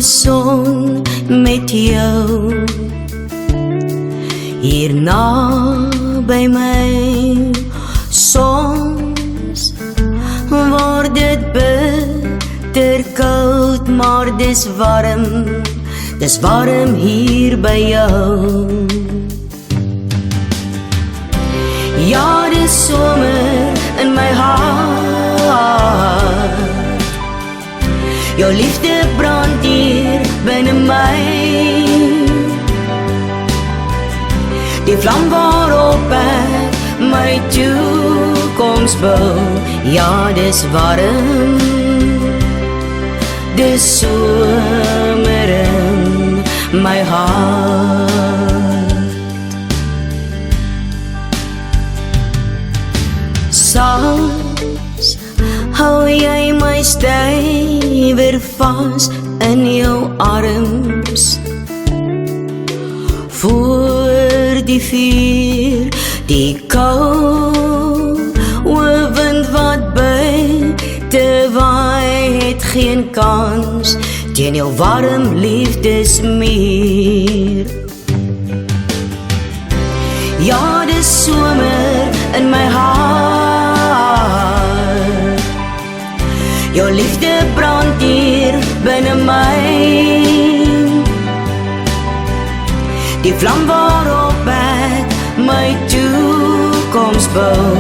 son met jou hierna by my. Soms word dit bitter koud, maar dis warm hier by jou. Ja, dis somer in my hart, jou liefde brand hier binne my. Die vlam waarop ek my toekoms bou, ja, dis warm, dis somer in my hart. Soms hou jy my stywer vas in jou arms, voor die vuur, die koue wind wat buite waai, het geen kans teen jou warm liefdesmuur. Ja, dis somer in my hart, jou liefde brand hier binne my. Die vlam waarop ek my toekoms bou,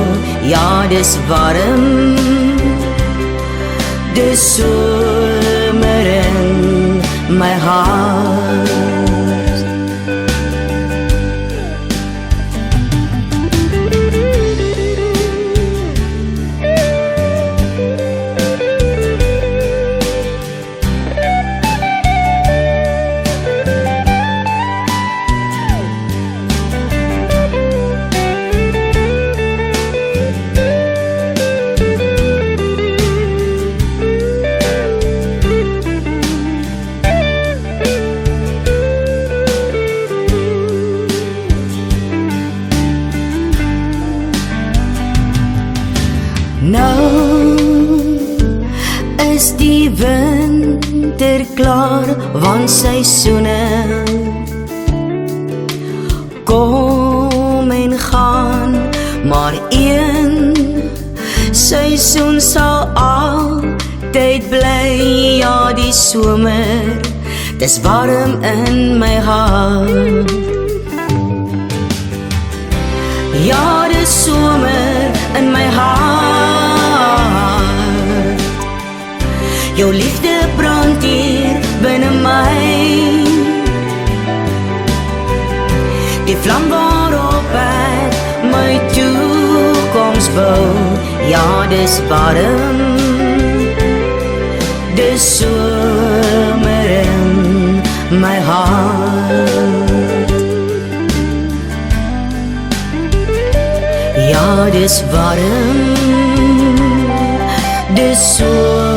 ja, dis warm, dis somer in my hart. Nou is die winter klaar, want seisoene kom en gaan, maar een seisoen sal altyd bly, ja, die somer, dis warm in my hart. Ja, dis somer in my hart, jou liefde brand hier binne my. Die vlam waarop ek my toekoms bou, ja, dis warm, dis somer in my hart. Ja, dis warm, dis somer